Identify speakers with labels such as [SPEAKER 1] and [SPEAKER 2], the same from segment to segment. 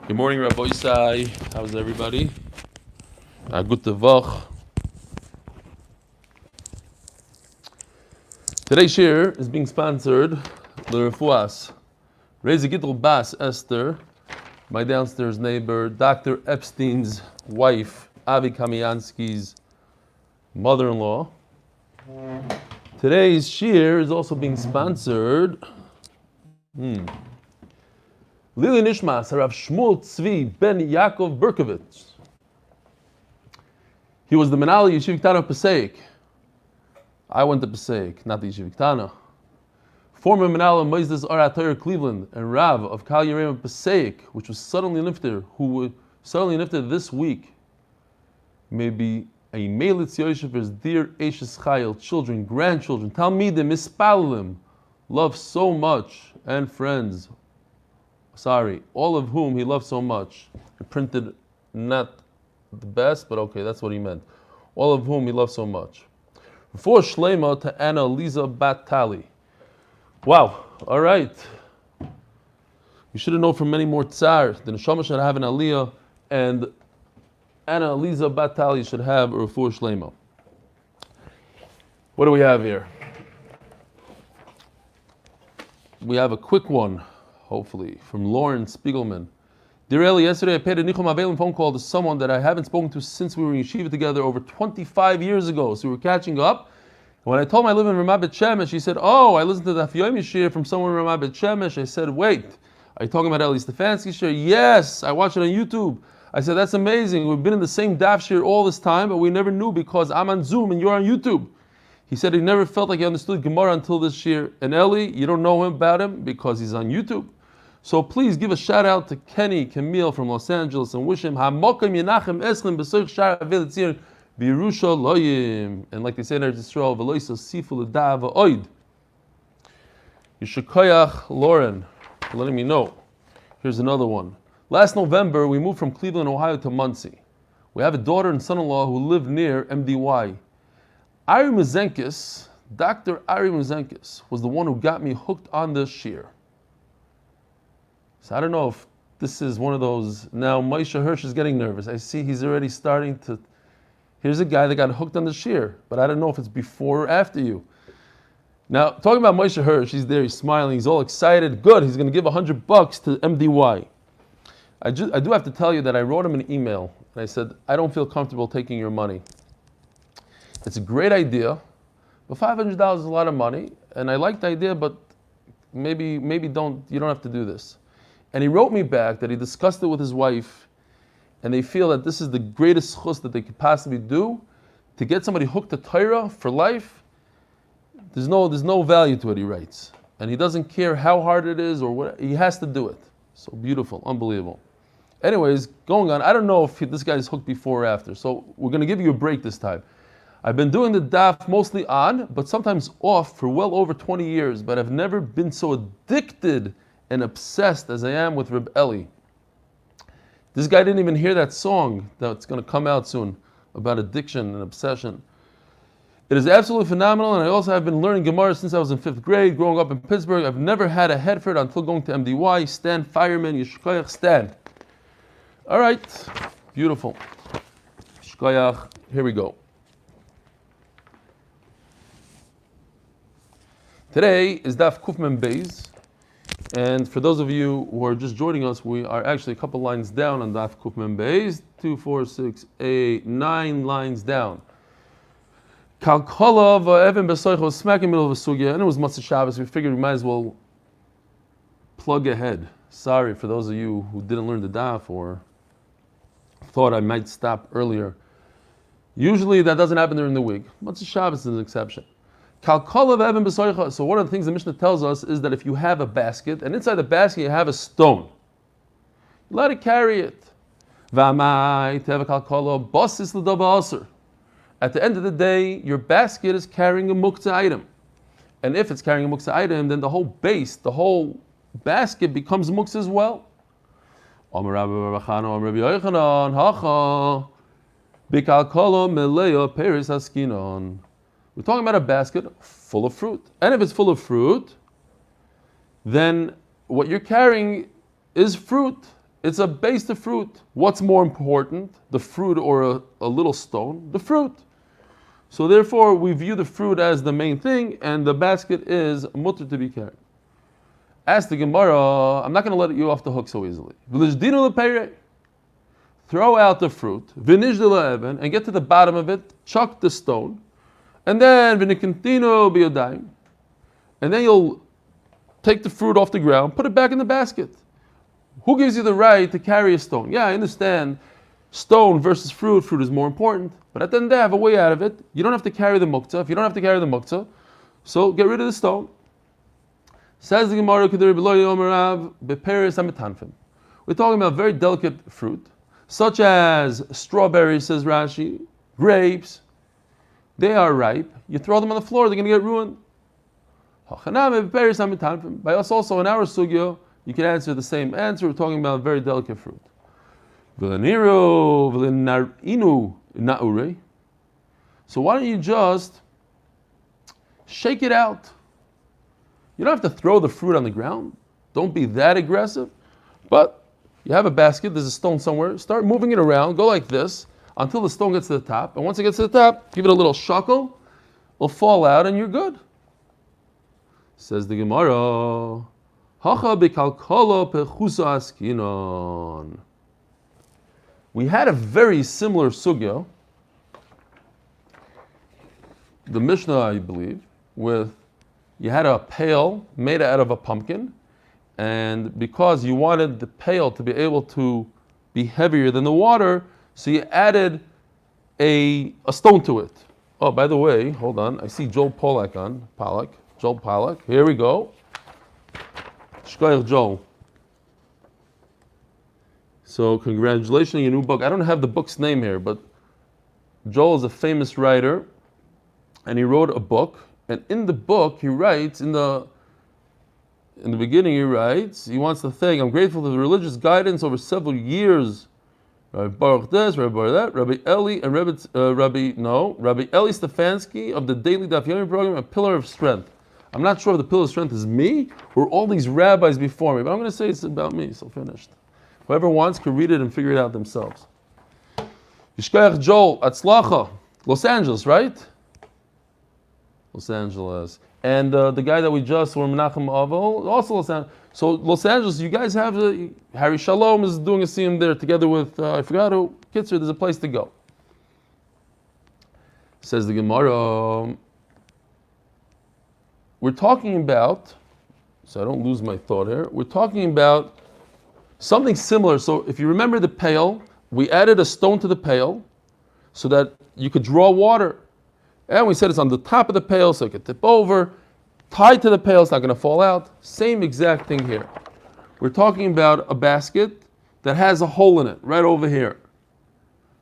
[SPEAKER 1] Good morning, Rabbi Isai. How's everybody? Gute Woche. Today's shir is being sponsored by Refuas Reza Gittel Bas Esther, my downstairs neighbor, Dr. Epstein's wife, Avi Kamiansky's mother-in-law. Today's shir is also being sponsored. Lili Nishmas, Harav Shmuel Tzvi Ben Yaakov Berkovitz. He was the Menali Yeshiva Ktana of Passaic. I went to Passaic, not the Yeshiva Ktana. Former Menali of Moises Orat Torah Cleveland and Rav of Kal Yerem of Passaic, which was suddenly nifter, who would suddenly nifter this week, may be a Melitz Yosef for his dear Eishes Chayil, children, grandchildren, Talmidim, Mispalalim, love so much, and friends. All of whom he loved so much. It printed not the best, but okay, that's what he meant. All of whom he loved so much. Before Shlema to Anna Lisa Bat Tali. Wow, all right. You should have known from many more tsar. The Neshama should have an Aliyah, and Anna Lisa Bat Tali should have a Refuah Shlema. What do we have here? We have a quick one. Hopefully, from Lauren Spiegelman. Dear Eli, yesterday I paid a Nichol Mavelim phone call to someone that I haven't spoken to since we were in yeshiva together over 25 years ago. So we were catching up. And when I told him I live in Ramah Bet Shemesh, he said, "Oh, I listened to the Daf Yomi shir from someone in Ramah Bet Shemesh." I said, "Wait, are you talking about Eli Stefansky shir?" "Yes, I watched it on YouTube." I said, "That's amazing. We've been in the same Daf shir all this time, but we never knew because I'm on Zoom and you're on YouTube." He said he never felt like he understood Gemara until this year. And Eli, you don't know him about him because he's on YouTube. So please give a shout out to Kenny Camille from Los Angeles and wish him Hamokim Yenachem Eschlim B'Soich Shar Avelitzir B'Yerushalayim. And like they say in Eretz Yisrael, V'loisa Sifu L'Da V'Oid. Yishikoyach Lauren for letting me know. Here's another one. Last November, we moved from Cleveland, Ohio to Muncie. We have a daughter and son-in-law who live near MDY. Ari Mazenkis, Dr. Ari Mazenkis, was the one who got me hooked on this shir. So I don't know if this is one of those. Now Moshe Hirsch is getting nervous. I see he's already starting to. Here's a guy that got hooked on the shir, but I don't know if it's before or after you. Now, talking about Moshe Hirsch, he's there, he's smiling, he's all excited. Good, he's going to give $100 to MDY. I do have to tell you that I wrote him an email, and I said, I don't feel comfortable taking your money. It's a great idea, but $500 is a lot of money, and I like the idea, but maybe you don't have to do this. And he wrote me back that he discussed it with his wife, and they feel that this is the greatest chus that they could possibly do, to get somebody hooked to Torah for life. There's no value to it, he writes. And he doesn't care how hard it is or what, he has to do it. So beautiful, unbelievable. Anyways, going on, I don't know if this guy's hooked before or after, so we're going to give you a break this time. I've been doing the daf mostly on, but sometimes off for well over 20 years, but I've never been so addicted and obsessed as I am with Rebelie. This guy didn't even hear that song that's going to come out soon about addiction and obsession. It is absolutely phenomenal, and I also have been learning Gemara since I was in 5th grade, growing up in Pittsburgh. I've never had a head for it until going to MDY. Stan Fireman, Yishkoyach Stan. All right, beautiful. Yishkoyach, here we go. Today is Daf Kufmen Beis. And for those of you who are just joining us, we are actually a couple lines down on Daf Kufmen Beis. 2, 4, 6, 8, 9 lines down. Kalkola v'Evan B'Soich was smack in the middle of a sugya, and it was Motzei Shabbos. We figured we might as well plug ahead. Sorry for those of you who didn't learn the Daf or thought I might stop earlier. Usually that doesn't happen during the week. Motzei Shabbos is an exception. So one of the things the Mishnah tells us is that if you have a basket, and inside the basket you have a stone, let it carry it. At the end of the day, your basket is carrying a muktza item. And if it's carrying a muktza item, then the whole base, the whole basket becomes muktza as well. We're talking about a basket full of fruit. And if it's full of fruit, then what you're carrying is fruit. It's a base of fruit. What's more important, the fruit or a little stone? The fruit. So therefore, we view the fruit as the main thing, and the basket is mutter to be carried. Ask the Gemara, I'm not going to let you off the hook so easily. Throw out the fruit, and get to the bottom of it, chuck the stone, and then and then you'll take the fruit off the ground, put it back in the basket. Who gives you the right to carry a stone? Yeah, I understand. Stone versus fruit. Fruit is more important. But at the end of the day, I have a way out of it. You don't have to carry the muktza. If you don't have to carry the muktza, so get rid of the stone. Says the Gemara, we're talking about very delicate fruit, such as strawberries, says Rashi, grapes. They are ripe. You throw them on the floor, they're going to get ruined. By us also in our sugya, you can answer the same answer. We're talking about very delicate fruit. So why don't you just shake it out? You don't have to throw the fruit on the ground. Don't be that aggressive. But you have a basket, there's a stone somewhere. Start moving it around. Go like this until the stone gets to the top. And once it gets to the top, give it a little shuckle. It'll fall out and you're good. Says the Gemara. We had a very similar sugya, the Mishnah, I believe, with you had a pail made out of a pumpkin, and because you wanted the pail to be able to be heavier than the water, so you added a stone to it. Oh, by the way, hold on, I see Joel Pollack on. Joel Pollack. Here we go. Shkoyach Joel. So congratulations on your new book. I don't have the book's name here, but Joel is a famous writer, and he wrote a book. And in the book, he writes, in the beginning, he writes, he wants to thank, I'm grateful for the religious guidance over several years. Rabbi Baruch this, Rabbi Baruch that, Rabbi Eli, and Rabbi Eli Stefansky of the daily Daf Yomi program, a pillar of strength. I'm not sure if the pillar of strength is me or all these rabbis before me, but I'm going to say it's about me, so finished. Whoever wants can read it and figure it out themselves. Yishkoyach Joel, Atzlacha, Los Angeles, right? Los Angeles. And the guy that we just were, Menachem Avel, also Los Angeles. So Los Angeles, you guys have, Harry Shalom is doing a siyum there together with, I forgot who, Kitzer, there's a place to go. Says the Gemara, we're talking about, so I don't lose my thought here, we're talking about something similar. So if you remember the pail, we added a stone to the pail so that you could draw water. And we said it's on the top of the pail so it could tip over. Tied to the pail, it's not going to fall out. Same exact thing here. We're talking about a basket that has a hole in it, right over here.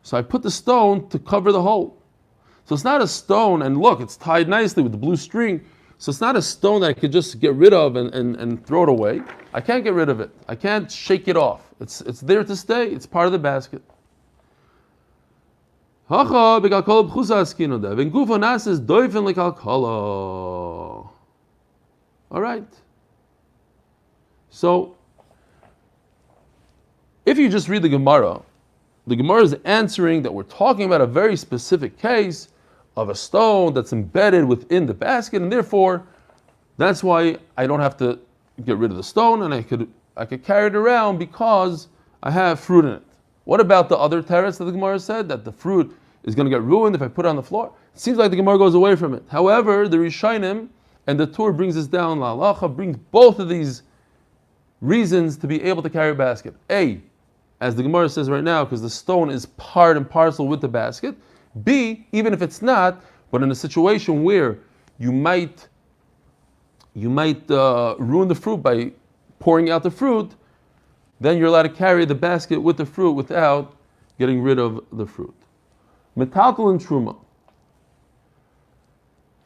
[SPEAKER 1] So I put the stone to cover the hole. So it's not a stone, and look, it's tied nicely with the blue string. So it's not a stone that I could just get rid of and throw it away. I can't get rid of it. I can't shake it off. It's there to stay. It's part of the basket. All right. So, if you just read the Gemara is answering that we're talking about a very specific case of a stone that's embedded within the basket, and therefore, that's why I don't have to get rid of the stone, and I could carry it around because I have fruit in it. What about the other teretz that the Gemara said, that the fruit is going to get ruined if I put it on the floor? It seems like the Gemara goes away from it. However, the Rishonim and the Tur brings us down, La halacha brings both of these reasons to be able to carry a basket. A, as the Gemara says right now, because the stone is part and parcel with the basket. B, even if it's not, but in a situation where you might ruin the fruit by pouring out the fruit, then you're allowed to carry the basket with the fruit without getting rid of the fruit. Metaltal and Truma.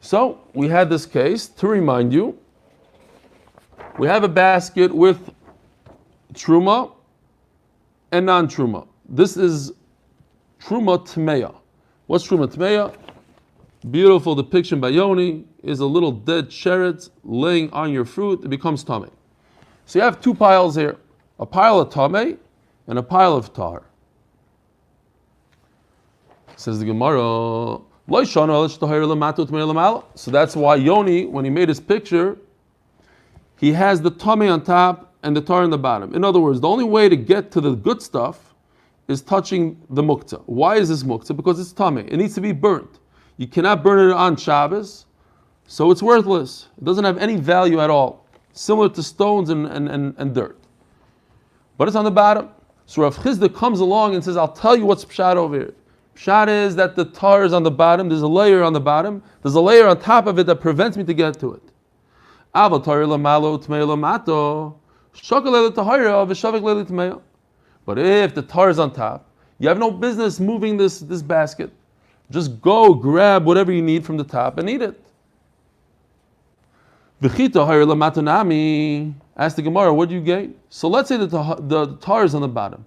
[SPEAKER 1] So we had this case, to remind you, we have a basket with Truma and non-Truma. This is Truma Tamei. What's Truma Tamei? Beautiful depiction by Yoni, is a little dead sheretz laying on your fruit, it becomes Tamei. So you have two piles here. A pile of Tamei and a pile of tar. Says the Gemara, so that's why Yoni, when he made his picture, he has the Tamei on top and the tar on the bottom. In other words, the only way to get to the good stuff is touching the muktza. Why is this muktza? Because it's Tamei. It needs to be burnt. You cannot burn it on Shabbos, so it's worthless. It doesn't have any value at all. Similar to stones and dirt. But it's on the bottom. So Rav Chisda comes along and says, I'll tell you what's pshat over here. Pshat is that the tar is on the bottom, there's a layer on the bottom, there's a layer on top of it that prevents me to get to it. But if the tar is on top, you have no business moving this basket. Just go grab whatever you need from the top and eat it. Ask the Gemara, what do you gain? So let's say that the tar is on the bottom.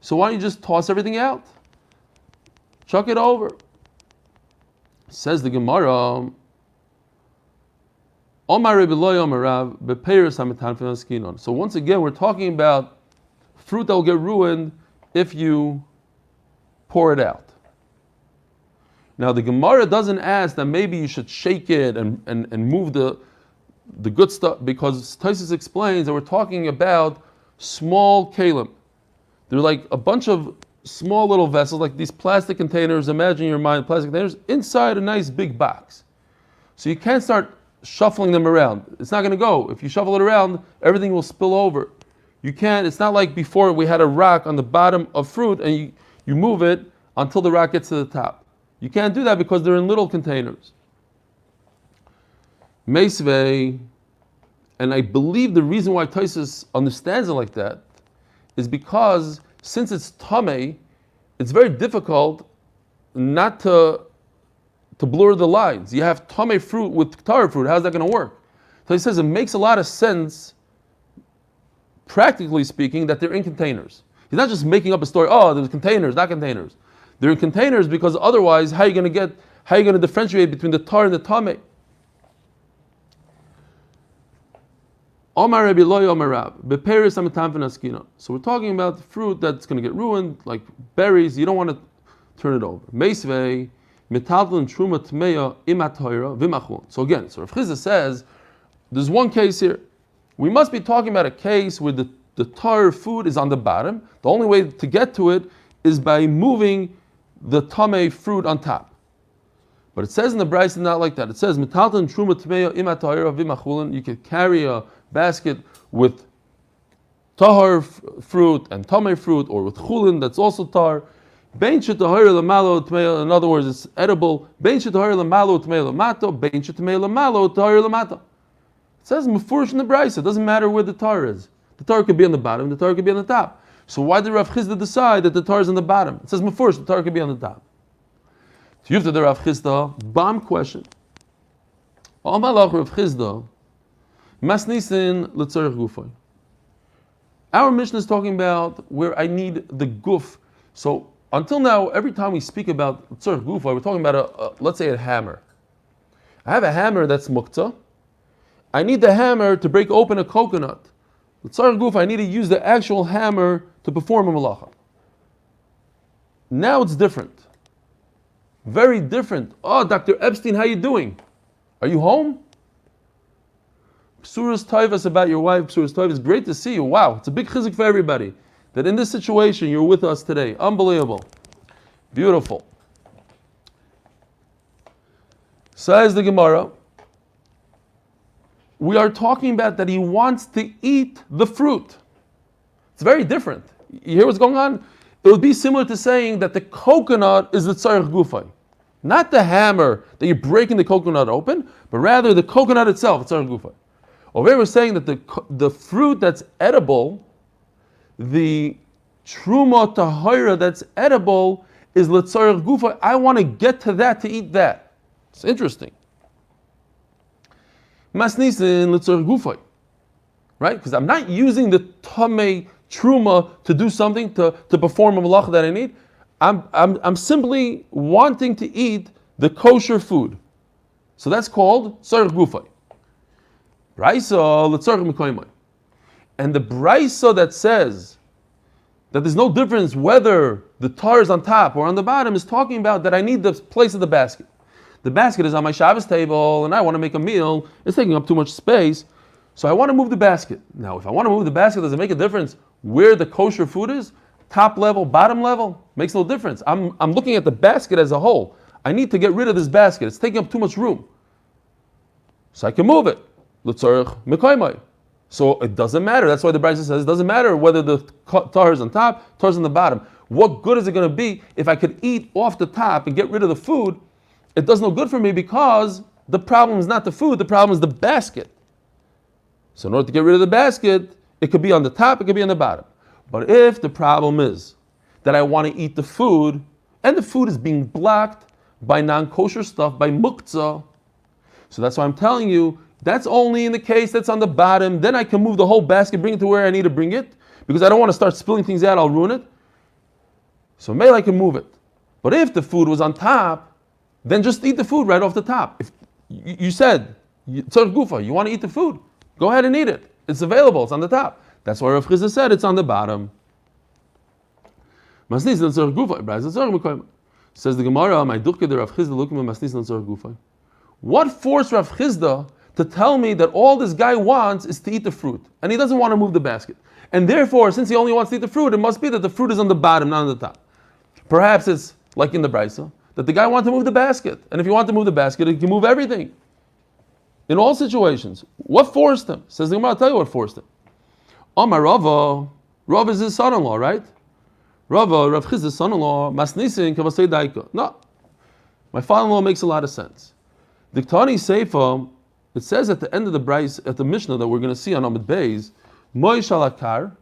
[SPEAKER 1] So why don't you just toss everything out? Chuck it over. Says the Gemara, so once again, we're talking about fruit that will get ruined if you pour it out. Now the Gemara doesn't ask that maybe you should shake it and move the good stuff, because Taisus explains that we're talking about small kalim. They're like a bunch of small little vessels, like these plastic containers. Imagine in your mind plastic containers inside a nice big box. So you can't start shuffling them around. It's not going to go. If you shuffle it around, everything will spill over. You can't. It's not like before we had a rock on the bottom of fruit and you move it until the rock gets to the top. You can't do that because they're in little containers. Meisvei, and I believe the reason why Taisus understands it like that is because since it's Tamei, it's very difficult not to blur the lines. You have Tamei fruit with tar fruit. How's that going to work? So he says it makes a lot of sense, practically speaking, that they're in containers. He's not just making up a story. Oh, there's containers, not containers. They're in containers because otherwise, how are you going to differentiate between the tar and the Tamei? So we're talking about fruit that's going to get ruined, like berries. You don't want to turn it over. So again, so Rav Chisda says, there's one case here. We must be talking about a case where the tar food is on the bottom. The only way to get to it is by moving the tamei fruit on top. But it says in the Brisa not like that. It says, you can carry a basket with tahar fruit and tamei fruit, or with chulin that's also tar. In other words, it's edible. It says mufurish in the Brisa. It doesn't matter where the tar is. The tar could be on the bottom, the tar could be on the top. So why did Rav Chisda decide that the tar is on the bottom? It says mufurish, the tar could be on the top. Tiyufta the Rav Chisda, bomb question. Rav Chisda, masnisin l'tzarech gufay. Our Mishnah is talking about where I need the guf. So until now, every time we speak about l'tzarech gufay, we're talking about let's say a hammer. I have a hammer that's muktza. I need the hammer to break open a coconut. L'tzarech gufay, I need to use the actual hammer to perform a malacha. Now it's different. Very different. Oh, Dr. Epstein, how you doing? Are you home? Psuras Toivas about your wife. Psuras Toivas, great to see you. Wow, it's a big chizuk for everybody that in this situation you're with us today. Unbelievable. Beautiful. Says the Gemara, we are talking about that he wants to eat the fruit. It's very different. You hear what's going on? It would be similar to saying that the coconut is the tzarech gufay. Not the hammer that you're breaking the coconut open, but rather the coconut itself, it's tzarech gufay. Over here we're saying that the fruit that's edible, the truma tahira that's edible, is l'tzarech gufay. I want to get to that to eat that. It's interesting. Masnisin l'tzarech gufay. Right? Because I'm not using the tamei truma to do something, to perform a malacha that I need. I'm simply wanting to eat the kosher food. So that's called tzarech gufay. And the brisa that says that there's no difference whether the tar is on top or on the bottom is talking about that I need the place of the basket. The basket is on my Shabbos table and I want to make a meal. It's taking up too much space. So I want to move the basket. Now, if I want to move the basket, does it make a difference where the kosher food is? Top level, bottom level? Makes no difference. I'm looking at the basket as a whole. I need to get rid of this basket. It's taking up too much room. So I can move it. L'tzorech mekaymai. So it doesn't matter. That's why the Brisa says it doesn't matter whether the tar is on top, tar is on the bottom. What good is it going to be if I could eat off the top and get rid of the food? It does no good for me because the problem is not the food, the problem is the basket. So in order to get rid of the basket, it could be on the top, it could be on the bottom. But if the problem is that I want to eat the food, and the food is being blocked by non-kosher stuff, by muktza, so that's why I'm telling you, that's only in the case that's on the bottom. Then I can move the whole basket, bring it to where I need to bring it, because I don't want to start spilling things out, I'll ruin it. So maybe I can move it. But if the food was on top, then just eat the food right off the top. If you said, tzarech gufa, you want to eat the food, go ahead and eat it. It's available, it's on the top. That's why Rav Chizda said it's on the bottom. Says the Gemara, my duchke de Rav Chizda looking at masnis non tzarech gufa. What forced Rav Chizda to tell me that all this guy wants is to eat the fruit, and he doesn't want to move the basket? And therefore, since he only wants to eat the fruit, it must be that the fruit is on the bottom, not on the top. Perhaps it's like in the Brisa, that the guy wants to move the basket, and if you want to move the basket, he can move everything. In all situations. What forced him? Says the Gemara, I'll tell you what forced him. Omar Rava, Rava is his son-in-law, right? Rava, Rav Chizda's son-in-law, Masnisin Kavasei Daika. No. My father-in-law makes a lot of sense. Diktani Seifa, it says at the end of the Bryce, at the Mishnah that we're going to see on Amid Beis, Moy Shalakar,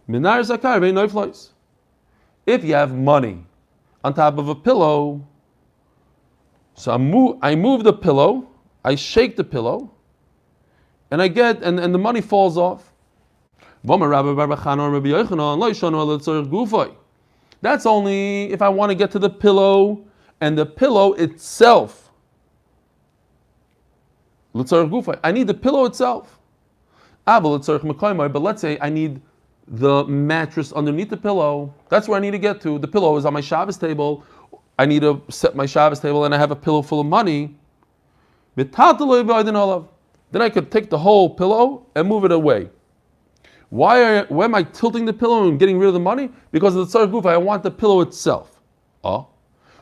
[SPEAKER 1] Minar Zakar, Vei Noiflois. If you have money on top of a pillow, so I move the pillow, I shake the pillow, and I get, and the money falls off. That's only if I want to get to the pillow, and the pillow itself. I need the pillow itself. But let's say I need the mattress underneath the pillow. That's where I need to get to. The pillow is on my Shabbos table. I need to set my Shabbos table, and I have a pillow full of money. Then I could take the whole pillow and move it away. Why am I tilting the pillow and getting rid of the money? Because of the tzarech gufa, I want the pillow itself. Oh,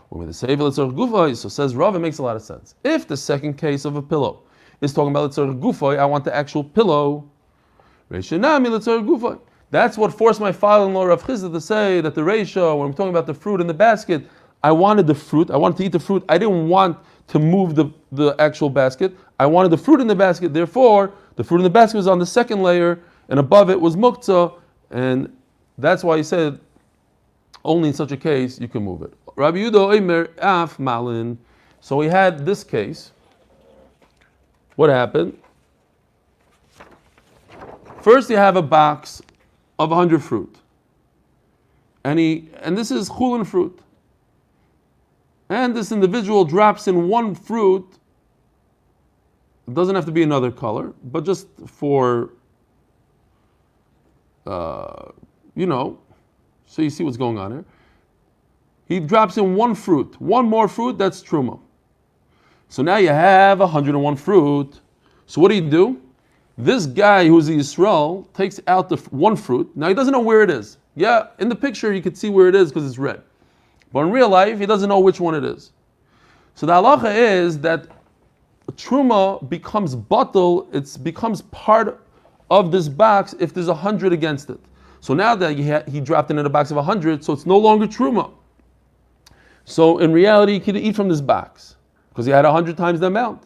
[SPEAKER 1] when the seifa tzarech gufa, so says Rava, makes a lot of sense. If the second case of a pillow is talking about the tzarech gufa, I want the actual pillow. That's what forced my father-in-law Rav Chizda to say that the ratio, when I'm talking about the fruit in the basket, I wanted the fruit, I wanted to eat the fruit, I didn't want to move the actual basket. I wanted the fruit in the basket, therefore, the fruit in the basket was on the second layer, and above it was muktza, and that's why he said, only in such a case you can move it. Rabbi Yehuda Omer Af Malin. So we had this case. What happened? First you have a box of 100 fruit. And this is chulin fruit. And this individual drops in one fruit. It doesn't have to be another color, but just for, so you see what's going on here. He drops in one fruit, one more fruit, that's Truma. So now you have 101 fruit. So what do? This guy who's a Yisrael takes out the one fruit. Now he doesn't know where it is. Yeah, in the picture you can see where it is because it's red. But in real life, he doesn't know which one it is. So the halacha is that Truma becomes batel, it becomes part of this box if there's 100 against it. So now that he dropped it in a box of 100, so it's no longer Truma. So in reality, he could eat from this box because he had 100 times the amount.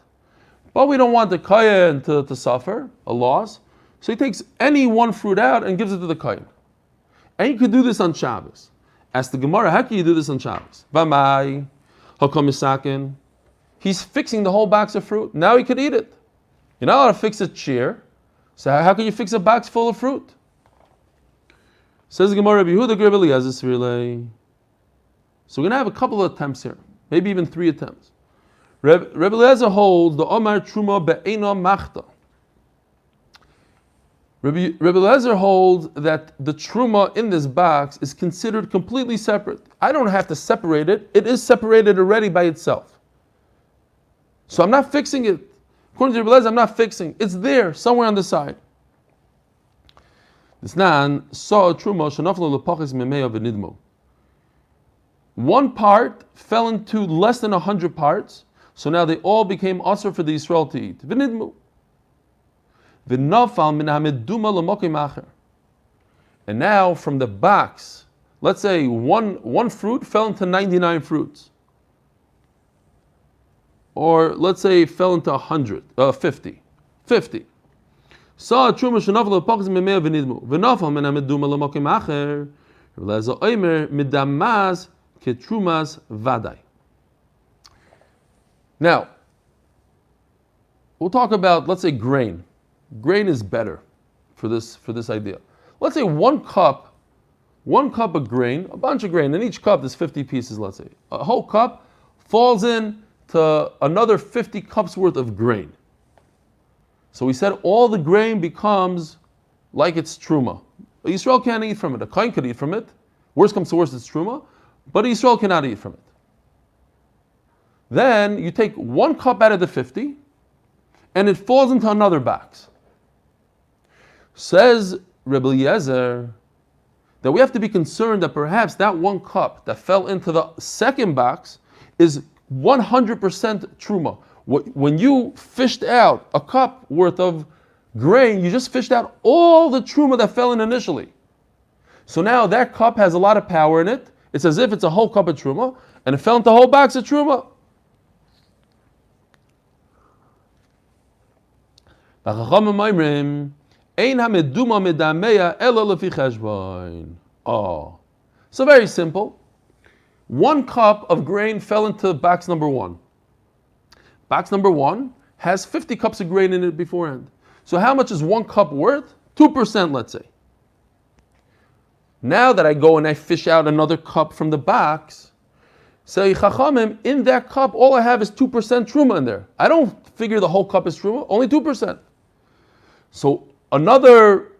[SPEAKER 1] But we don't want the kohen to suffer a loss. So he takes any one fruit out and gives it to the kohen. And you could do this on Shabbos. Ask the Gemara, how can you do this on Shabbos? Vamai, hakam misakin. He's fixing the whole box of fruit. Now he could eat it. You're not allowed to fix a chair. So how can you fix a box full of fruit? Says the Gemara, Rabbi Yehuda Rebelie as this relay. So we're going to have a couple of attempts here. Maybe even 3 attempts. Rebbe Eliezer holds the Omar Truma be'ena machta. Rebbe Eliezer holds that the Truma in this box is considered completely separate. I don't have to separate it. It is separated already by itself. So I'm not fixing it. According to Rebbe Eliezer, I'm not fixing. It's there, somewhere on the side. This nan saw a Truma shenaflu lepachis memeya v'nidmo. One part fell into less than 100 parts, so now they all became asur for the Yisrael to eat. V'nidmo. And now from the box, let's say one fruit fell into 99 fruits. Or let's say it fell into 50. 50. So Truma shenafal lepachis memea v'nidmu. V'nafal min hameduma l'mokim acher. V'lezo oimer midamaz ketrumas vadai. Now, we'll talk about, let's say, grain. Grain is better for this idea. Let's say one cup of grain, a bunch of grain, in each cup there's 50 pieces, let's say. A whole cup falls in to another 50 cups worth of grain. So we said all the grain becomes like it's Truma. Yisrael can't eat from it. A kohen could eat from it. Worst comes to worst, it's Truma. But Yisrael cannot eat from it. Then you take one cup out of the 50 and it falls into another box. Says Rebelie that we have to be concerned that perhaps that one cup that fell into the second box is 100% Truma. When you fished out a cup worth of grain, you just fished out all the Truma that fell in initially. So now that cup has a lot of power in it. It's as if it's a whole cup of Truma, and it fell into a whole box of Truma. Oh, so very simple. One cup of grain fell into box number 1. Box number 1 has 50 cups of grain in it beforehand. So how much is one cup worth? 2%, let's say. Now that I go and I fish out another cup from the box, say Chachamim, in that cup, all I have is 2% Truma in there. I don't figure the whole cup is Truma, only 2%. So another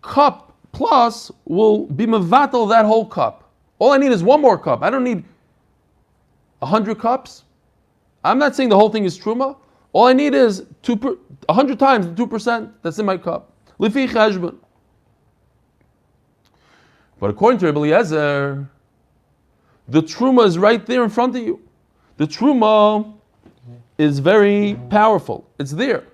[SPEAKER 1] cup plus will be mevatel that whole cup. All I need is one more cup. I don't need 100 cups. I'm not saying the whole thing is Truma. All I need is 100 times the 2% that's in my cup. Lifi cheshbon. But according to Rebelie, the Truma is right there in front of you. The Truma is very powerful. It's there.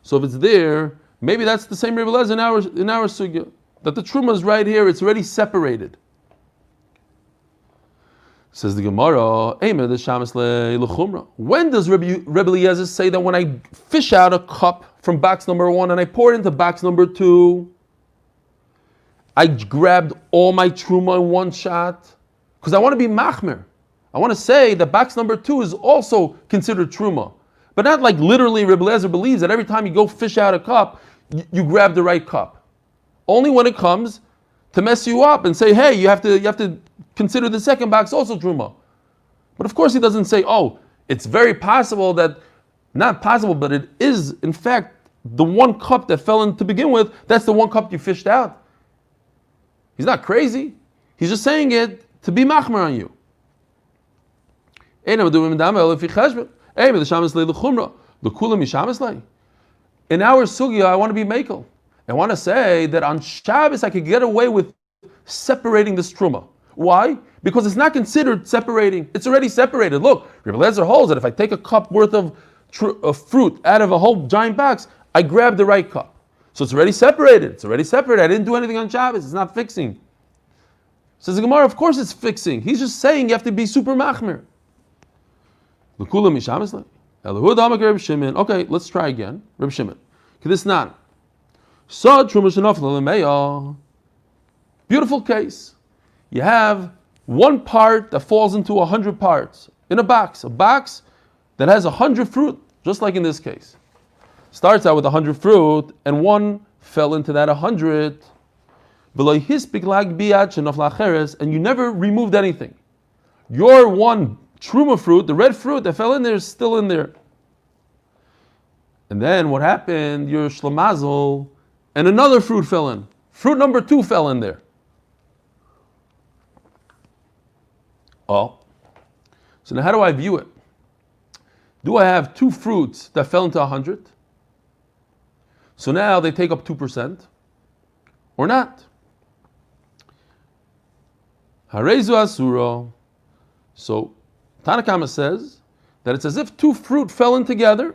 [SPEAKER 1] So if it's there, maybe that's the same Rebelie in our sugya, that the Truma is right here. It's already separated. Says the Gemara, when does Rebelie say that when I fish out a cup from box number 1 and I pour it into box number 2, I grabbed all my Truma in one shot? Because I want to be machmer. I want to say that box number 2 is also considered Truma. But not like literally Rebelie believes that every time you go fish out a cup, you grab the right cup. Only when it comes to mess you up and say, hey, you have to consider the second box also Truma. But of course he doesn't say, oh, it's very possible that, not possible, but it is in fact the one cup that fell in to begin with, that's the one cup you fished out. He's not crazy. He's just saying it to be machmer on you. In our sugya, I want to be makel. I want to say that on Shabbos I could get away with separating this Truma. Why? Because it's not considered separating. It's already separated. Look, Rebelie holds that if I take a cup worth of fruit out of a whole giant box, I grab the right cup. So it's already separated. It's already separated. I didn't do anything on Shabbos. It's not fixing. Says the Gemara, of course it's fixing. He's just saying you have to be super machmer. Okay, let's try again. Reb Shimon. Beautiful case. You have one part that falls into 100 parts in a box that has 100 fruit, just like in this case. Starts out with 100 fruit, and one fell into that 100. And you never removed anything. Your one Truma fruit, the red fruit that fell in there, is still in there. And then what happened? You're shlamazel, and another fruit fell in. Fruit number 2 fell in there. Oh, so now how do I view it? Do I have 2 fruits that fell into 100? So now they take up 2%, or not? Harezu asuro. So Tanakama says that it's as if 2 fruit fell in together,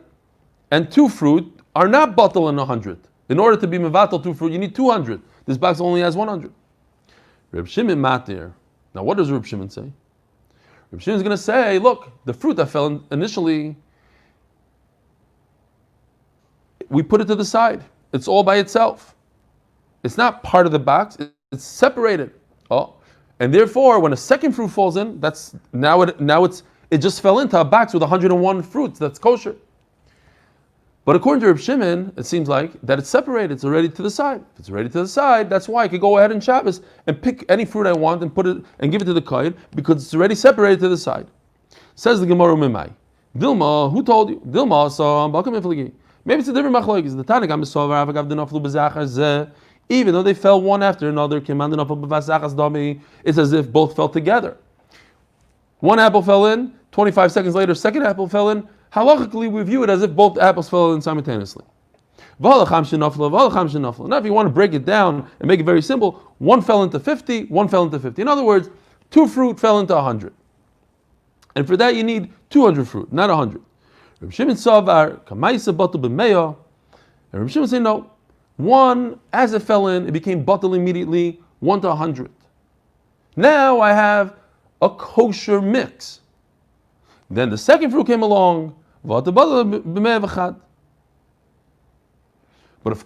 [SPEAKER 1] and 2 fruit are not batal in 100. In order to be mevatel 2 fruit, you need 200. This box only has 100. Reb Shimon matir. Now what does Reb Shimon say? Reb Shimon is going to say, look, the fruit that fell in initially, we put it to the side. It's all by itself. It's not part of the box. It's separated. Oh, and therefore, when a second fruit falls in, that's it just fell into a box with 101 fruits. That's kosher. But according to Reb Shimon, it seems like that it's separated. It's already to the side. If it's already to the side, that's why I could go ahead in Shabbos and pick any fruit I want and put it and give it to the kohen because it's already separated to the side. Says the Gemara Mimai. Dilma, who told you? Dilma saw maybe it's a different machlokes. The Tanakh Amisovar Avagav Denaflu Bezachar Zeh. Even though they fell one after another, it's as if both fell together. One apple fell in, 25 seconds later, second apple fell in. Halachically, we view it as if both apples fell in simultaneously. Now, if you want to break it down and make it very simple, one fell into 50, one fell into 50. In other words, 2 fruit fell into 100. And for that, you need 200 fruit, not 100. Reb Shimon Savar, Kamaisa Batul B'Meya. And Reb Shimon said, no. One, as it fell in, it became batal immediately, 1 to 100. Now I have a kosher mix. Then the second fruit came along, but of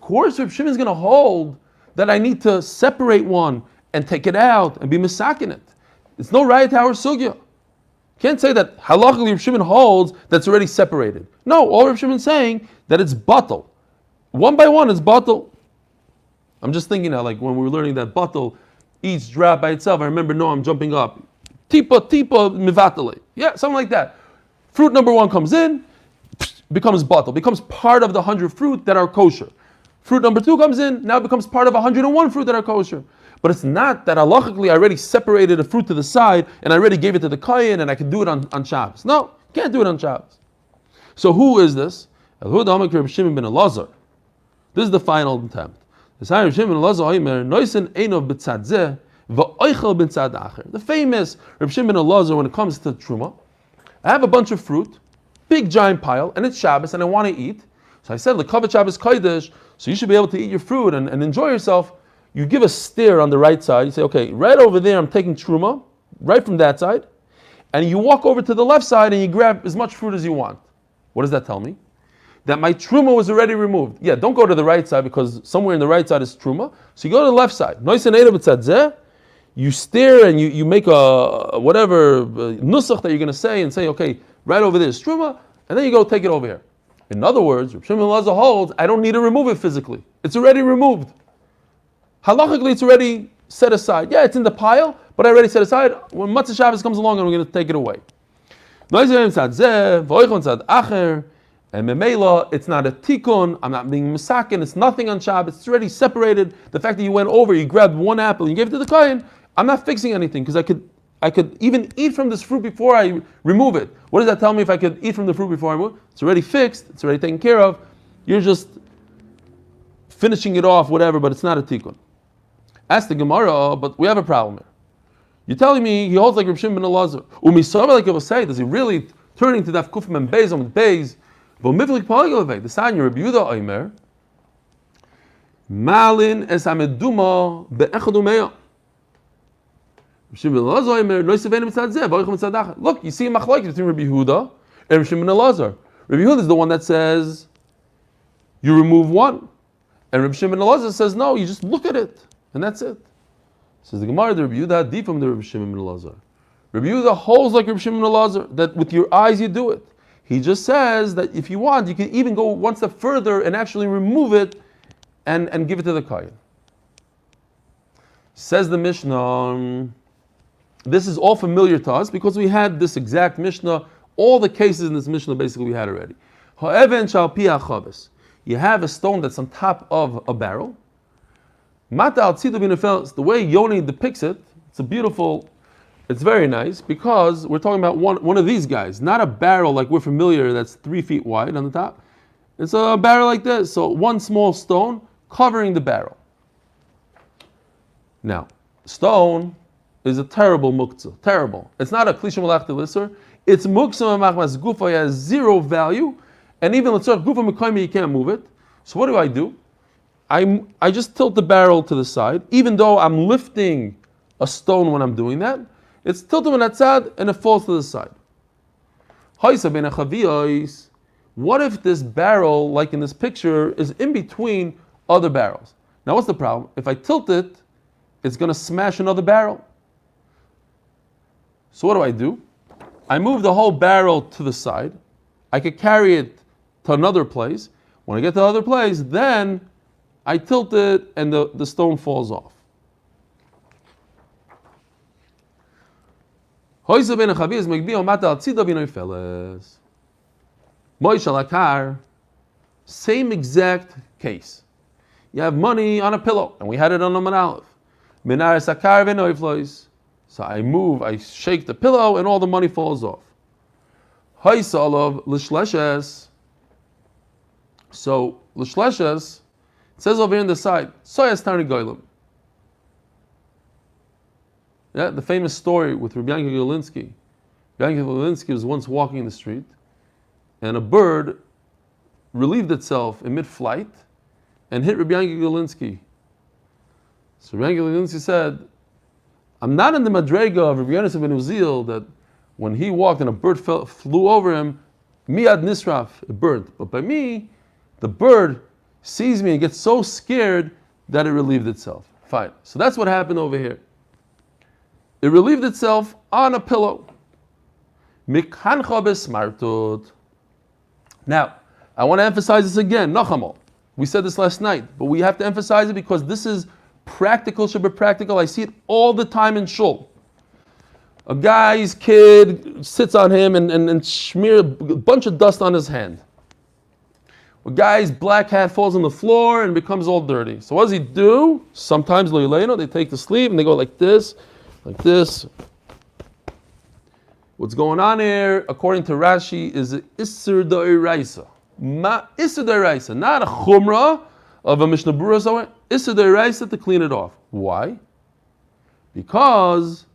[SPEAKER 1] course, Reb Shimon is going to hold that I need to separate one and take it out and be misakin it. It's no raya tower sugya. Can't say that halachically Reb Shimon holds that's already separated. No, all Reb Shimon is saying that it's batal. One by one, it's batal. I'm just thinking now, like when we were learning that batal, each drop by itself. I remember, no, I'm jumping up. Tipa mivatale. Yeah, something like that. Fruit number 1 comes in, becomes batal, becomes part of the 100 fruit that are kosher. Fruit number 2 comes in, now becomes part of 101 fruit that are kosher. But it's not that halachically I already separated a fruit to the side and I already gave it to the kohen and I can do it on Shabbos. No, can't do it on Shabbos. So who is this? Reb Shimon ben Elazar. This is the final attempt. The famous Reb Shimon ben Elazar, when it comes to Truma, I have a bunch of fruit, big giant pile, and it's Shabbos, and I want to eat. So I said, L'kavet Shabbos Kodesh, so you should be able to eat your fruit and enjoy yourself. You give a stare on the right side. You say, okay, right over there, I'm taking Truma, right from that side. And you walk over to the left side and you grab as much fruit as you want. What does that tell me? That my Truma was already removed. Yeah, don't go to the right side because somewhere in the right side is Truma. So you go to the left side. You stare and you make a whatever nusach that you're going to say and say, okay, right over there is Truma, and then you go take it over here. In other words, Reb Shimon ben Elazar holds, I don't need to remove it physically. It's already removed. Halachically, it's already set aside. Yeah, it's in the pile, but I already set aside. When Matzah Shabbos comes along, I'm going to take it away. And memela, it's not a tikkun. I'm not being misakin. It's nothing on Shabbos. It's already separated. The fact that you went over, you grabbed one apple, and you gave it to the kohen. I'm not fixing anything because I could even eat from this fruit before I remove it. What does that tell me if I could eat from the fruit before I remove it? It's already fixed. It's already taken care of. You're just finishing it off, whatever, but it's not a tikkun. Ask the Gemara, but we have a problem here. You're telling me he holds like Reb Shimon ben Elazar. Umisava, like I will say, does he really turning to Daf Kufim and Beis on Beis? The sign Reb Yehuda Omer, Malin es ameduma be'echad umeya. Look, you see a machlokes between Reb Yehuda and Reb Shimon ben Elazar. Reb Yehuda is the one that says you remove one, and Reb Shimon ben Elazar says no, you just look at it, and that's it. Says the Gemara, the Reb Yehuda deep from the Reb Shimon ben Elazar. Reb Yehuda holds like Reb Shimon ben Elazar that with your eyes you do it. He just says that if you want, you can even go one step further and actually remove it and give it to the kohen. Says the Mishnah, this is all familiar to us because we had this exact Mishnah, all the cases in this Mishnah basically we had already. You have a stone that's on top of a barrel, Mata al tzido b'nefel, the way Yoni depicts it, it's very nice because we're talking about one of these guys, not a barrel like we're familiar that's 3 feet wide on the top. It's a barrel like this, so one small stone covering the barrel. Now, stone is a terrible muktza, terrible. It's not a klisha malach delisser. It's muktza machmas gufa, has zero value, and even let's say gufa mekaymi, you can't move it. So what do? I just tilt the barrel to the side, even though I'm lifting a stone when I'm doing that. It's tilted on that side and it falls to the side. What if this barrel, like in this picture, is in between other barrels? Now what's the problem? If I tilt it, it's going to smash another barrel. So what do? I move the whole barrel to the side. I could carry it to another place. When I get to the other place, then I tilt it and the stone falls off. Same exact case. You have money on a pillow, and we had it on a manalef. So I shake the pillow, and all the money falls off. So l'shleshes, it says over here on the side, soyas tani goyim. Yeah, the famous story with Rebelie Golinski. Rebelie Golinski was once walking in the street, and a bird relieved itself in mid-flight and hit Rebelie Golinski. So Rebelie Golinski said, I'm not in the madrega of Rabbi Yonasan ben Uziel that when he walked and a bird flew over him, miyad nisraf, it burned. But by me, the bird sees me and gets so scared that it relieved itself. Fine. So that's what happened over here. It relieved itself on a pillow. Mikhancha besmartut. Now, I want to emphasize this again. Nachamol. We said this last night, but we have to emphasize it because this is practical, should be practical. I see it all the time in shul. A guy's kid sits on him and smear a bunch of dust on his hand. A guy's black hat falls on the floor and becomes all dirty. So what does he do? Sometimes they take the sleeve and they go like this. What's going on here, according to Rashi, is Isser D'Oraisa. Isser D'Oraisa, not a chumrah of a Mishnah Berurah somewhere. Isser D'Oraisa to clean it off. Why? Because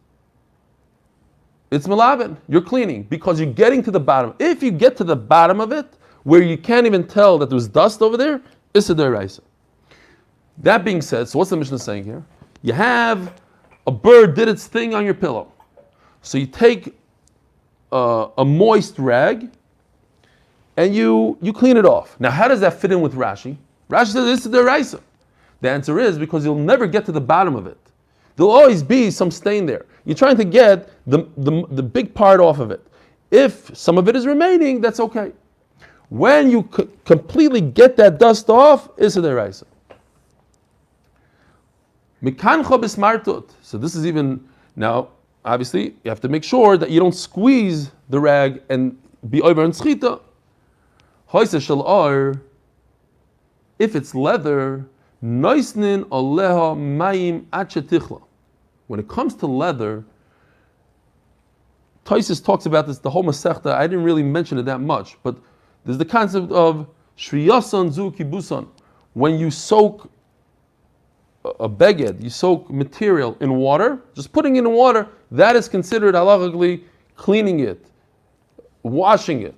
[SPEAKER 1] it's malabin. You're cleaning because you're getting to the bottom. If you get to the bottom of it, where you can't even tell that there's dust over there, Isser D'Oraisa. That being said, so what's the Mishnah saying here? You have a bird did its thing on your pillow. So you take a moist rag and you clean it off. Now, how does that fit in with Rashi? Rashi says this is the Raisa. The answer is because you'll never get to the bottom of it. There'll always be some stain there. You're trying to get the big part off of it. If some of it is remaining, that's okay. When you completely get that dust off, it's the Raisa. So this is even, now, obviously, you have to make sure that you don't squeeze the rag and be over and schita. If it's leather, when it comes to leather, Taisus talks about this, the whole Masechta. I didn't really mention it that much, but there's the concept of shriyasan zu kibusan. When you soak a beged, you soak material in water, just putting it in water, that is considered halachically cleaning it, washing it.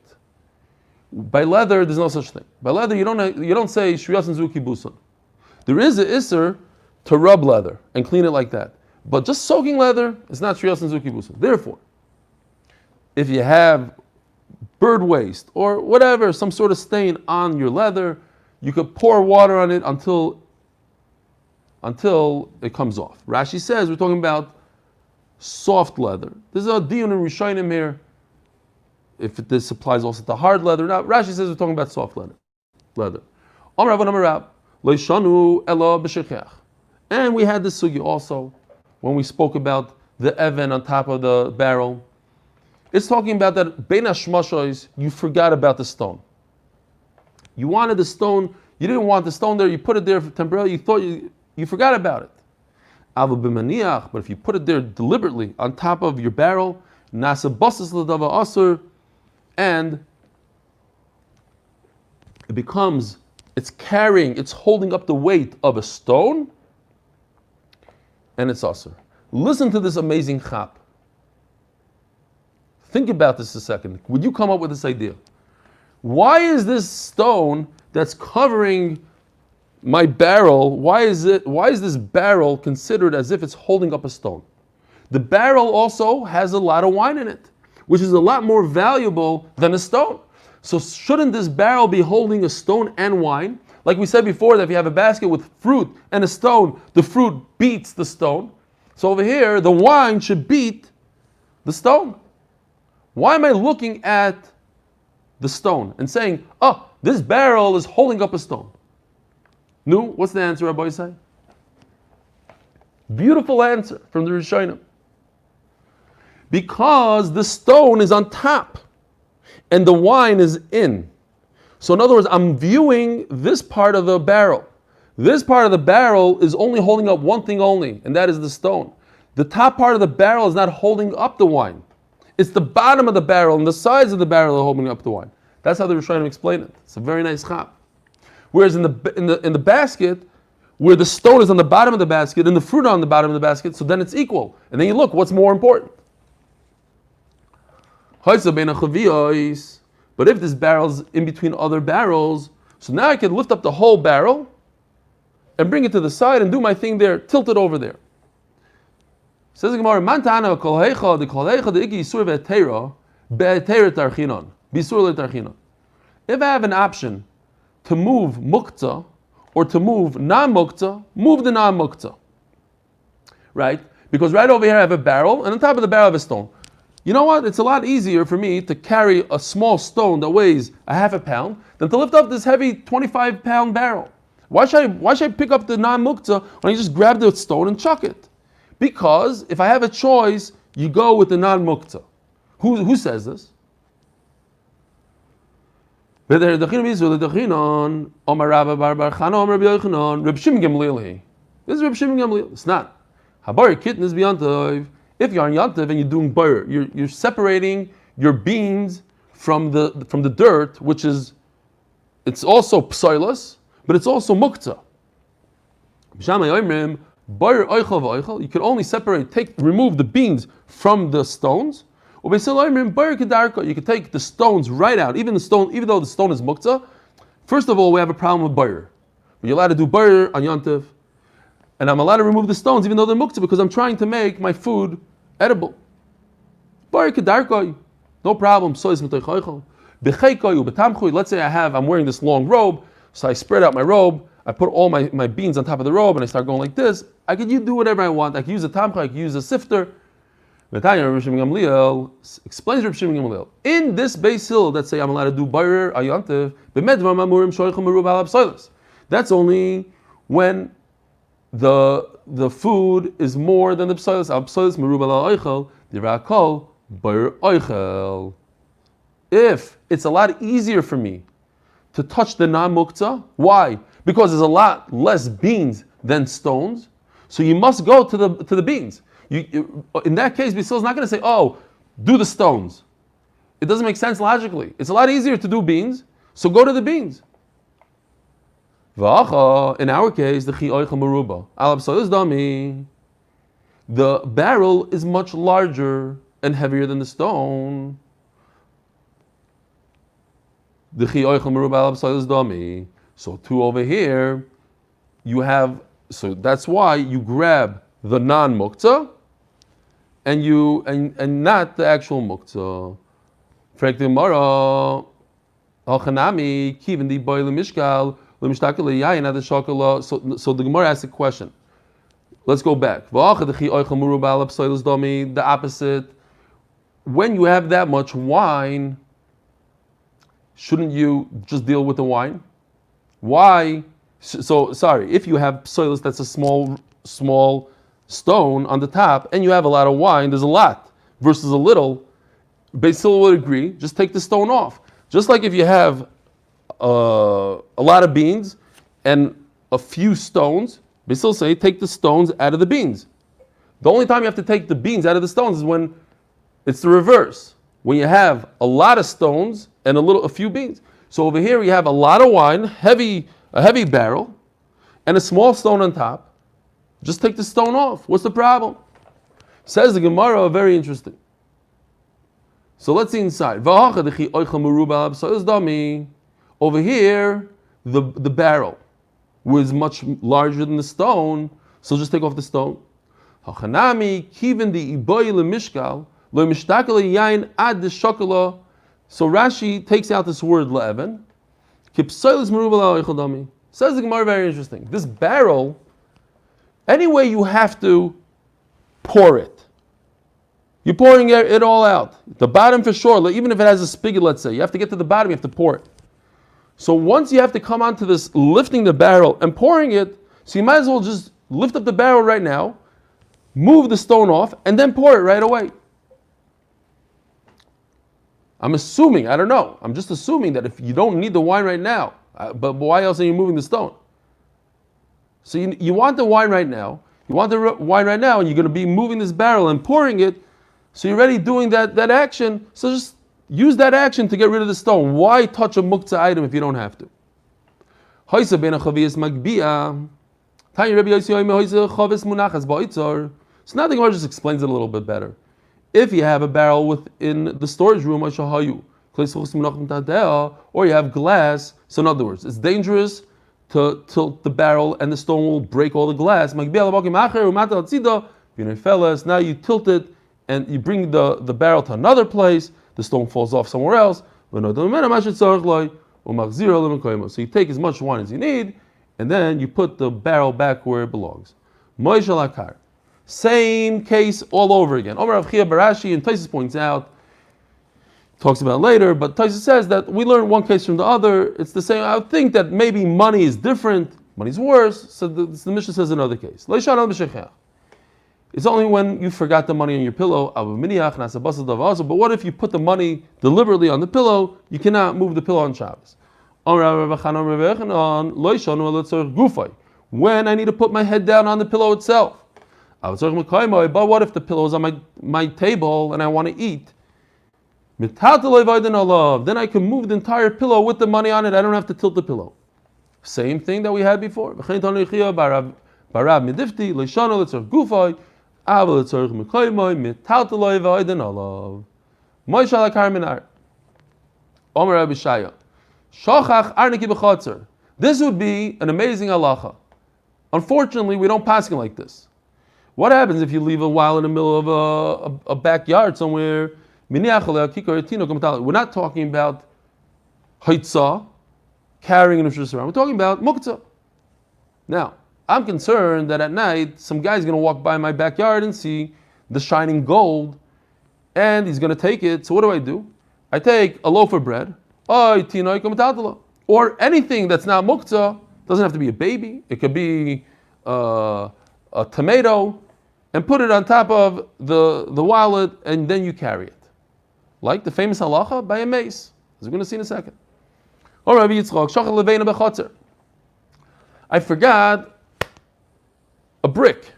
[SPEAKER 1] By leather, there's no such thing. By leather, you don't say shriyasan zu kibusan. There is an isser to rub leather and clean it like that. But just soaking leather is not shriyasan zu kibusan. Therefore, if you have bird waste or whatever, some sort of stain on your leather, you could pour water on it until it comes off. Rashi says we're talking about soft leather. There's a diyun in Rishonim here, if this applies also to hard leather. Now, Rashi says we're talking about soft leather. And we had this sugi also when we spoke about the even on top of the barrel. It's talking about that bein hashmashos, you forgot about the stone. You wanted the stone, you didn't want the stone there, you put it there temporarily, you thought you forgot about it. But if you put it there deliberately on top of your barrel, nasa basas l'dava asur, and it's holding up the weight of a stone, and it's asur. Listen to this amazing chap. Think about this a second. Would you come up with this idea? Why is this stone that's covering my barrel, why is this barrel considered as if it's holding up a stone? The barrel also has a lot of wine in it, which is a lot more valuable than a stone. So shouldn't this barrel be holding a stone and wine? Like we said before, that if you have a basket with fruit and a stone, the fruit beats the stone. So over here, the wine should beat the stone. Why am I looking at the stone and saying, oh, this barrel is holding up a stone? No, what's the answer, Rabbi say? Beautiful answer from the Rishonim. Because the stone is on top and the wine is in. So in other words, I'm viewing this part of the barrel. This part of the barrel is only holding up one thing only, and that is the stone. The top part of the barrel is not holding up the wine. It's the bottom of the barrel and the sides of the barrel are holding up the wine. That's how the Rishonim explain it. It's a very nice chap. Whereas in the basket, where the stone is on the bottom of the basket and the fruit on the bottom of the basket, so then it's equal. And then you look, what's more important? But if this barrel's in between other barrels, so now I can lift up the whole barrel and bring it to the side and do my thing there, tilt it over there. Says the Gemara, if I have an option to move muktza or to move non-muktza, move the non-muktza. Right? Because right over here I have a barrel, and on top of the barrel I have a stone. You know what? It's a lot easier for me to carry a small stone that weighs a half a pound than to lift up this heavy 25-pound barrel. Why should I pick up the non-muktza when I just grab the stone and chuck it? Because if I have a choice, you go with the non-muktza. Who says this? This is Reb Shimon Gamliel. It's not. Habari kitten is beyond the. If you're on Yantav and you're doing bar, you're separating your beans from the dirt, which is, it's also psilus, but it's also muktza. You can only remove the beans from the stones. You can take the stones right out, even though the stone is muktza. First of all, we have a problem with bayr. But you're allowed to do bayr on Yantav, and I'm allowed to remove the stones even though they're muktza because I'm trying to make my food edible. Bayr kedarkoi, no problem. Let's say I'm wearing this long robe, so I spread out my robe, I put all my beans on top of the robe, and I start going like this. I could do whatever I want. I could use a tamcha, I could use a sifter. Explains Reb Shimon Gamliel. In this base hill that say I'm allowed to do bayr ayantiv, that's only when the food is more than the psilus. Psilus merubal oichel dirakol bayr oichel. If it's a lot easier for me to touch the non-muktza, why? Because there's a lot less beans than stones, so you must go to the beans. In that case, Bisil is not going to say, oh, do the stones. It doesn't make sense logically. It's a lot easier to do beans, so go to the beans. In our case, the barrel is much larger and heavier than the stone. So too over here, so that's why you grab the non-muktza and not the actual muktza. So the Gemara asks a question. Let's go back. The opposite. When you have that much wine, shouldn't you just deal with the wine? Why? So sorry, if you have psilus that's a small stone on the top, and you have a lot of wine, there's a lot versus a little. Basil would agree, just take the stone off. Just like if you have a lot of beans and a few stones, Basil say, take the stones out of the beans. The only time you have to take the beans out of the stones is when it's the reverse. When you have a lot of stones and a few beans. So over here you have a lot of wine, a heavy barrel, and a small stone on top. Just take the stone off. What's the problem? Says the Gemara, very interesting. So let's see inside. Over here, the barrel was much larger than the stone, so just take off the stone. So Rashi takes out this word le'evan. Says the Gemara, very interesting. This barrel, anyway, you have to pour it. You're pouring it all out. The bottom for sure, even if it has a spigot, let's say, you have to get to the bottom, you have to pour it. So once you have to come onto this lifting the barrel and pouring it, so you might as well just lift up the barrel right now, move the stone off, and then pour it right away. I'm assuming, I don't know, I'm just assuming that if you don't need the wine right now, but why else are you moving the stone? So you want the wine right now, and you're going to be moving this barrel and pouring it, so you're already doing that action, so just use that action to get rid of the stone. Why touch a muktza item if you don't have to? So now the Gemara just explains it a little bit better. If you have a barrel within the storage room, or you have glass, so in other words, it's dangerous to tilt the barrel and the stone will break all the glass. Now you tilt it and you bring the barrel to another place, the stone falls off somewhere else. So you take as much wine as you need, and then you put the barrel back where it belongs. Same case all over again. Omer Rav Chia Barashi, and Taisus points out, talks about it later, but Taisus says that we learn one case from the other. It's the same. I would think that maybe money is different, money's worse, so the Mishnah says another case. It's only when you forgot the money on your pillow, but what if you put the money deliberately on the pillow? You cannot move the pillow on Shabbos. When I need to put my head down on the pillow itself. But what if the pillow is on my table and I want to eat? Then I can move the entire pillow with the money on it. I don't have to tilt the pillow. Same thing that we had before. This would be an amazing halacha. Unfortunately, we don't pass it like this. What happens if you leave a while in the middle of a backyard somewhere? We're not talking about haitzah, carrying an Rishus around. We're talking about muktza. Now, I'm concerned that at night, some guy's going to walk by my backyard and see the shining gold, and he's going to take it. So what do? I take a loaf of bread, or anything that's not muktza. Doesn't have to be a baby. It could be a tomato, and put it on top of the wallet, and then you carry it. Like the famous halacha by a mace, as we're going to see in a second. I forgot a brick.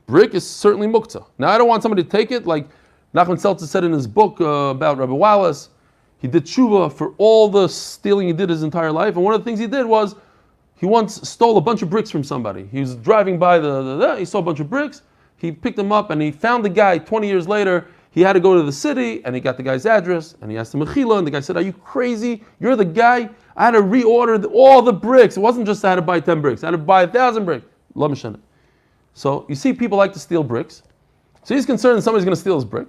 [SPEAKER 1] Brick is certainly muktza. Now I don't want somebody to take it, like Nachman Seltzer said in his book about Rebbe Wallace. He did tshuva for all the stealing he did his entire life, and one of the things he did was he once stole a bunch of bricks from somebody. He was driving by he saw a bunch of bricks. He picked them up and he found the guy 20 years later. He had to go to the city and he got the guy's address and he asked him mechila, and the guy said, "Are you crazy? You're the guy. I had to reorder all the bricks. It wasn't just I had to buy 10 bricks. I had to buy 1,000 bricks." So you see people like to steal bricks. So he's concerned that somebody's going to steal his brick.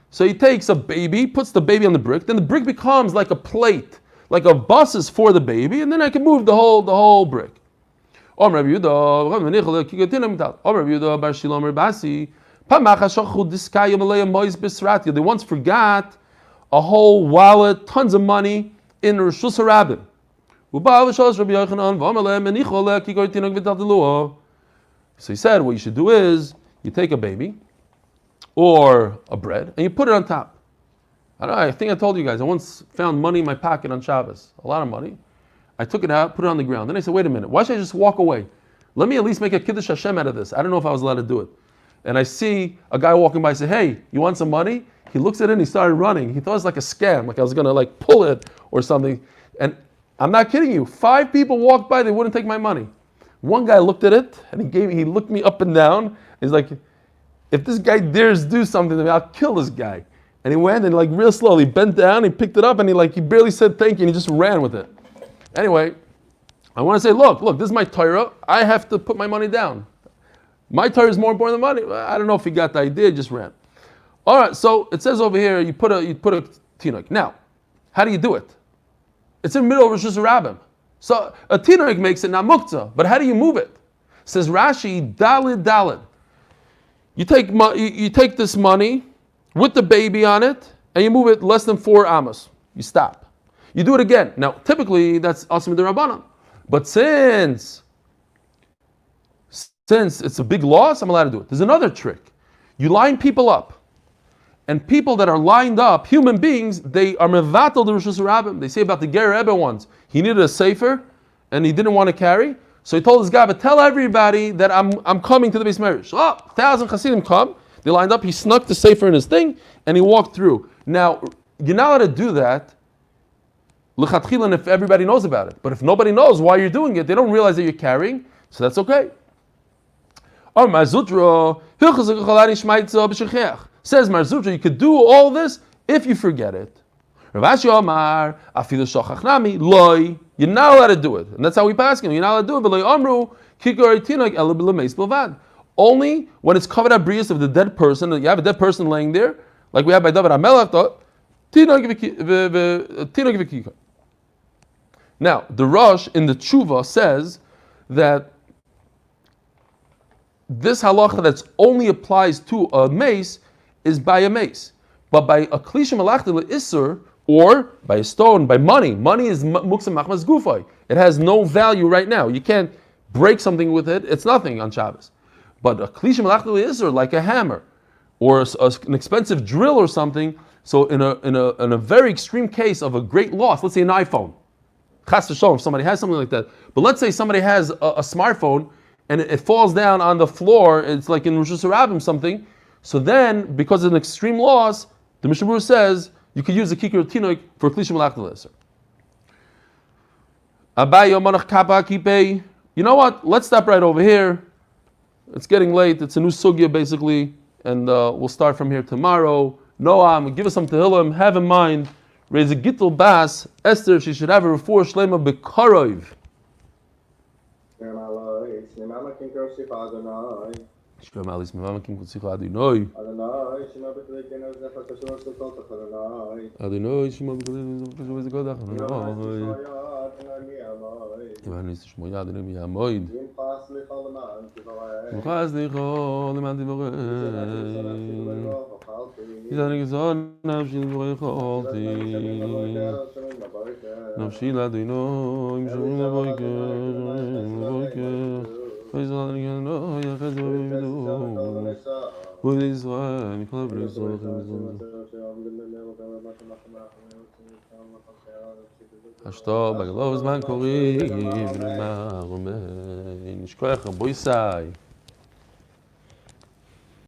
[SPEAKER 1] So he takes a baby, puts the baby on the brick, then the brick becomes like a plate, like a bus for the baby, and then I can move the whole brick. They once forgot a whole wallet, tons of money in Rishus Harabim. So he said, what you should do is, you take a baby or a bread and you put it on top. I don't know, I think I told you guys, I once found money in my pocket on Shabbos, a lot of money. I took it out, put it on the ground. Then I said, wait a minute, why should I just walk away? let me at least make a Kiddush Hashem out of this. I don't know if I was allowed to do it. And I see a guy walking by, I say, hey, you want some money? He looks at it and he started running. He thought it was like a scam, like I was gonna like pull it or something. And I'm not kidding you, 5 people walked by, they wouldn't take my money. One guy looked at it and he looked me up and down. He's like, if this guy dares do something to me, I'll kill this guy. And he went and like real slowly bent down, he picked it up and he barely said thank you and he just ran with it. Anyway, I want to say, look, this is my Torah. I have to put my money down. My Torah is more important than money. I don't know if he got the idea, just ran. All right, so it says over here, you put a tinok. Now, how do you do it? It's in the middle of Rosh Hashanah. So a tinok makes it not muktza, but how do you move it? Says Rashi, dalid. You take this money with the baby on it, and you move it less than 4 amos. You stop. You do it again. Now, typically, that's asim d'Rabbanan. But since it's a big loss, I'm allowed to do it. There's another trick. You line people up. And people that are lined up, human beings, they are mevatel the Rosh Hashanah. They say about the Ger Rebbe ones, he needed a sefer, and he didn't want to carry. So he told his guy, but tell everybody that I'm coming to the base marriage. 1,000 Hasidim come. They lined up. He snuck the sefer in his thing, and he walked through. Now, you're not allowed to do that l'chatchilan if everybody knows about it. But if nobody knows why you're doing it, they don't realize that you're carrying, so that's okay. Says Mar Zutra, you could do all this if you forget it. Rav Ashi Omar, afilu shachachnami loy. You're not allowed to do it, and that's how we pass him. You're not allowed to do it. Amru kikor tinok elu b'lemeis bilvad. Only when it's covered abrius of the dead person. You have a dead person laying there, like we have by David HaMelech. Tinok v'kikor. Now the Rosh in the Tshuva says that this halacha that only applies to a mace is by a mace, but by a klisha malachti le'isur, or by a stone, by money. Money is muktza machmas gufay. It has no value right now. You can't break something with it. It's nothing on Shabbos. But a klisha malachti le'isur, like a hammer, or an expensive drill or something. So in a very extreme case of a great loss, let's say an iPhone, chas v'sholom, if somebody has something like that. But let's say somebody has a smartphone and it falls down on the floor. It's like in Rosh Hashanah something. So then, because of an extreme loss, the Mishnah Berurah says you could use the kikar tinoik for klisha malachta leser. Abai yomanach kapa kipei. You know what? Let's stop right over here. It's getting late. It's a new sugya basically, and we'll start from here tomorrow. Noam, give us some tehillim. Have in mind, raise a gittel bas. Esther, she should have a refuah shlema bekarov. Shkram alis mevama kim kutzikla Adonai. Adonai shema b'kol zikol dach. Ivan is shmoya Adonai miyamoid. Muchas lichol leman divorei. Izan gizon nafshi divorei cholti. Nafshi l'Adonai mishum l'boiker. Israel, Ashto, Bagalo, Zman Kori, Nishkoyach, Boisai.